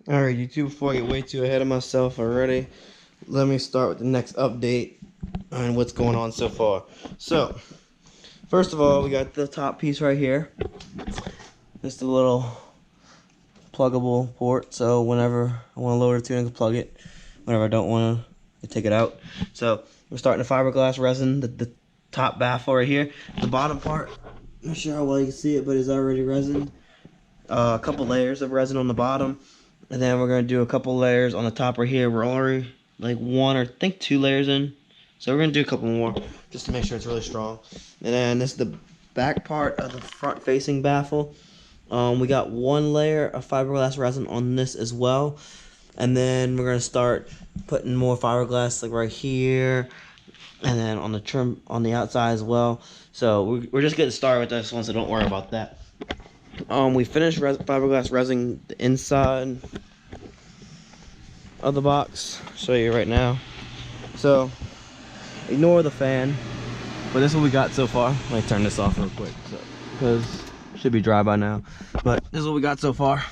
Alright, YouTube, before I get way too ahead of myself already, let me start with the next update on what's going on so far. So, first of all, we got the top piece right here. Just a little pluggable port, so whenever I want to load a tune, I can plug it. Whenever I don't want to, take it out. So, we're starting the fiberglass resin, the top baffle right here. The bottom part, not sure how well you can see it, but it's already resin. A couple layers of resin on the bottom. And then we're going to do a couple layers on the top right here. We're already like one or I think 2 layers in. So we're going to do a couple more just to make sure it's really strong. And then this is the back part of the front facing baffle. We got 1 layer of fiberglass resin on this as well. And then we're going to start putting more fiberglass like right here. And then on the trim on the outside as well. So we're just getting started with this one, so don't worry about that. We finished fiberglass resin the inside of the box. I'll show you right now. So ignore the fan, but this is what we got so far. Let me turn this off real quick, because it should be dry by now. But this is what we got so far.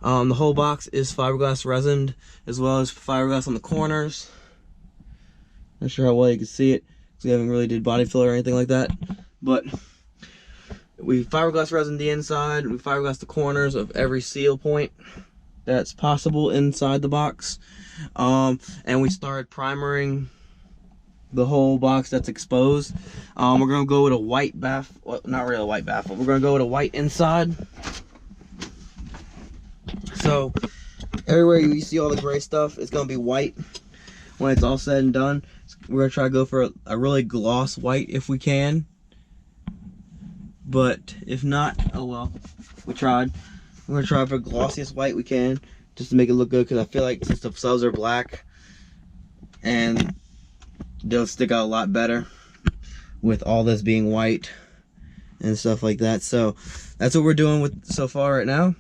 The whole box is fiberglass resin, as well as fiberglass on the corners. Not sure how well you can see it, because we haven't really did body fill or anything like that. But we fiberglass resin the inside, we fiberglass the corners of every seal point that's possible inside the box. And we started primering the whole box that's exposed. We're gonna go with a white baffle, well, not really a white baffle, we're gonna go with a white inside. So everywhere you see all the gray stuff, it's gonna be white when it's all said and done. We're gonna try to go for a really gloss white if we can. But if not, oh well, we tried. We're gonna try for glossiest white we can, just to make it look good, because I feel like since the subs are black, and they'll stick out a lot better with all this being white and stuff like that. So that's what we're doing with so far right now.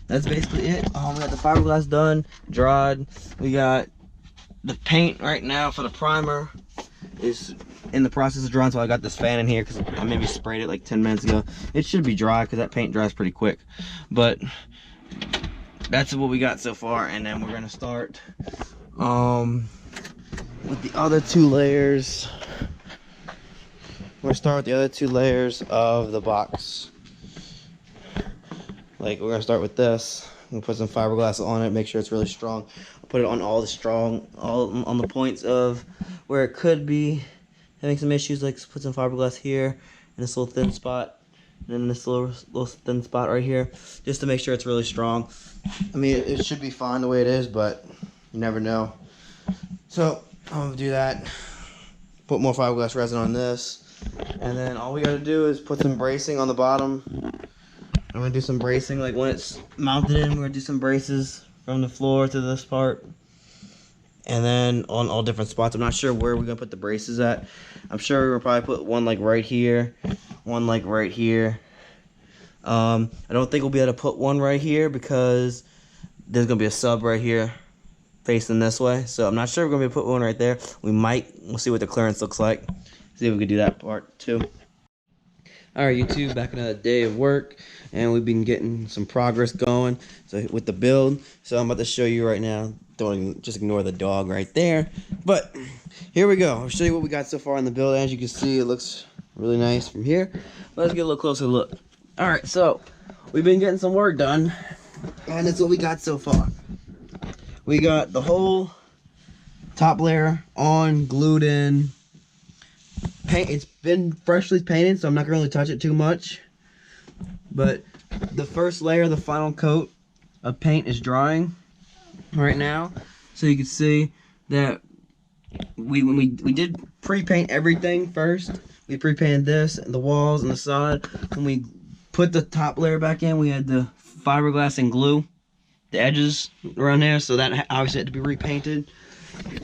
That's basically it. We got the fiberglass done, dried. We got the paint right now for the primer is in the process of drying, so I got this fan in here because I maybe sprayed it like 10 minutes ago. It should be dry because that paint dries pretty quick. But that's what we got so far, and then we're gonna start with the other 2 layers. We're gonna start with the other 2 layers of the box. Like, we're gonna start with this. I'm gonna put some fiberglass on it, make sure it's really strong. I'll put it on all on the points of where it could be having some issues, like put some fiberglass here in this little thin spot, and then this little thin spot right here, just to make sure it's really strong. I mean, it should be fine the way it is, but you never know. So I'm gonna do that. Put more fiberglass resin on this, and then all we gotta do is put some bracing on the bottom. I'm gonna do some bracing, like when it's mounted in, we're gonna do some braces from the floor to this part. And then on all different spots. I'm not sure where we're gonna put the braces at. I'm sure we're gonna probably put one like right here, one like right here. I don't think we'll be able to put one right here because there's gonna be a sub right here facing this way. So I'm not sure we're gonna be able to put one right there. We'll see what the clearance looks like. See if we can do that part too. Alright, YouTube, back another day of work, and we've been getting some progress going with the build. So I'm about to show you right now. Don't just ignore the dog right there. But here we go. I'll show you what we got so far in the build. As you can see, it looks really nice from here. Let's get a little closer look. Alright, so we've been getting some work done, and that's what we got so far. We got the whole top layer on, glued in. Paint, it's been freshly painted, so I'm not gonna really touch it too much. But the first layer, the final coat of paint, is drying right now. So you can see that when we did pre-paint everything first. We pre-painted this and the walls and the side. When we put the top layer back in, we had the fiberglass and glue the edges around there, so that obviously had to be repainted.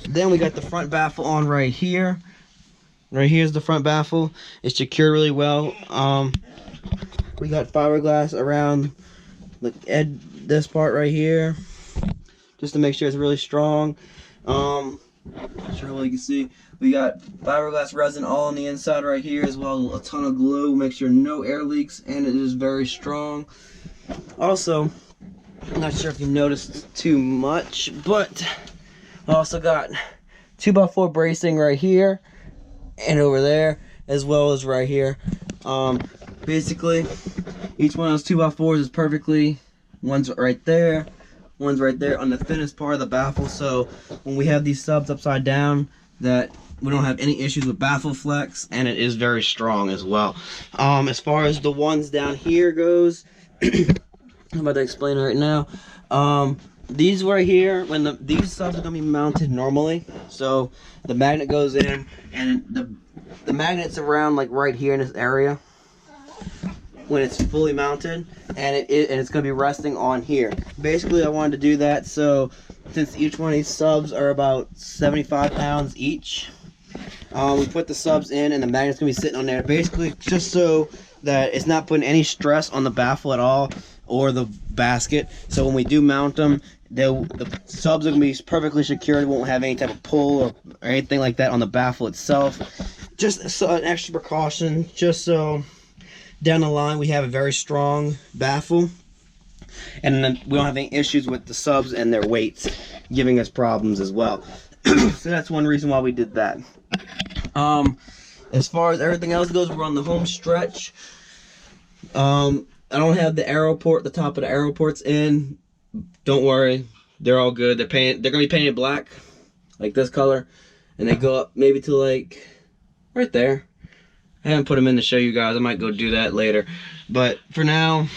Then we got the front baffle on right here. Right here's the front baffle. It's secured really well. We got fiberglass around this part right here, just to make sure it's really strong. Not sure what you can see. We got fiberglass resin all on the inside right here, as well as a ton of glue. Make sure no air leaks, and it is very strong. Also, I'm not sure if you noticed too much, but I also got 2x4 bracing right here and over there, as well as right here. Basically, each one of those 2x4s is perfectly, one's right there on the thinnest part of the baffle, so when we have these subs upside down, that we don't have any issues with baffle flex, and it is very strong as well. As far as the ones down here goes, I'm about to explain right now. These right here, these subs are gonna be mounted normally, so the magnet goes in, and the magnet's around like right here in this area when it's fully mounted, and it's going to be resting on here. Basically, I wanted to do that so since each one of these subs are about 75 pounds each, we put the subs in and the magnet's going to be sitting on there, basically just so that it's not putting any stress on the baffle at all or the basket. So when we do mount them, the subs are going to be perfectly secured. It won't have any type of pull or anything like that on the baffle itself. Just so an extra precaution, just so down the line we have a very strong baffle, and then we don't have any issues with the subs and their weights giving us problems as well. So that's one reason why we did that. As far as everything else goes, we're on the home stretch. I don't have the arrow port, the top of the arrow ports in. Don't worry, they're all good. They're gonna be painted black, like this color, and they go up maybe to like right there. I haven't put them in to show you guys. I might go do that later. But for now,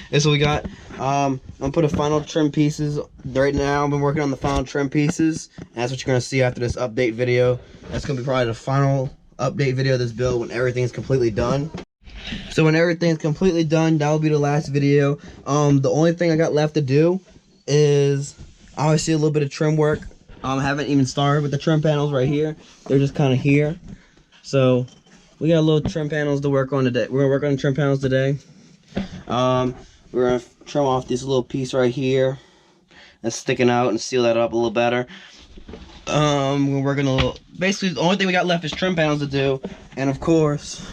this is what we got. I'm gonna put a final trim pieces right now. I've been working on the final trim pieces, and that's what you're gonna see after this update video. That's gonna be probably the final update video of this build when everything's completely done. So when everything's completely done, that will be the last video. The only thing I got left to do is obviously a little bit of trim work. I haven't even started with the trim panels right here. They're just kind of here. So we got little trim panels to work on today. We're gonna work on the trim panels today. We're gonna trim off this little piece right here that's sticking out and seal that up a little better. We're working a little. Basically, the only thing we got left is trim panels to do, and of course,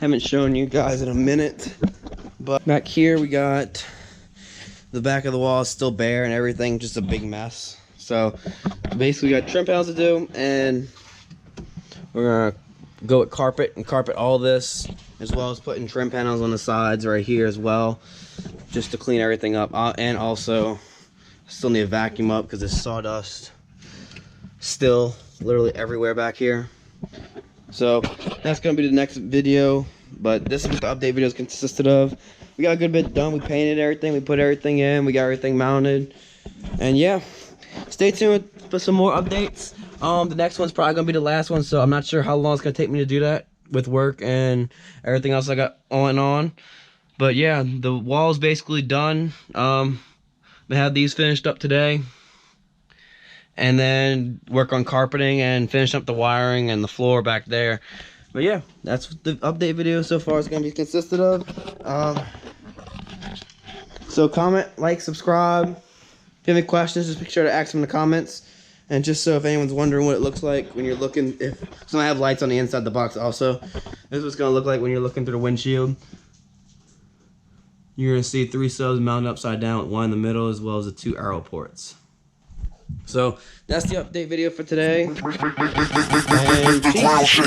haven't shown you guys in a minute. But back here, we got the back of the wall is still bare and everything, just a big mess. So basically, we got trim panels to do, and we're gonna go with carpet and carpet all this, as well as putting trim panels on the sides right here as well, just to clean everything up. And also still need to vacuum up because there's sawdust still literally everywhere back here. So that's gonna be the next video, but this is what the update videos consisted of. We got a good bit done. We painted everything, we put everything in, we got everything mounted, and yeah, stay tuned for some more updates. The next one's probably gonna be the last one, so I'm not sure how long it's gonna take me to do that with work and everything else I got on. But yeah, the wall's basically done. We have these finished up today, and then work on carpeting and finish up the wiring and the floor back there. But yeah, that's what the update video so far is gonna be consisted of. So comment, like, subscribe. If you have any questions, just make sure to ask them in the comments. And just so if anyone's wondering what it looks like when you're looking, so I have lights on the inside of the box also. This is what it's gonna look like when you're looking through the windshield. You're gonna see 3 subs mounted upside down with one in the middle, as well as the 2 arrow ports. So that's the update video for today. And peace.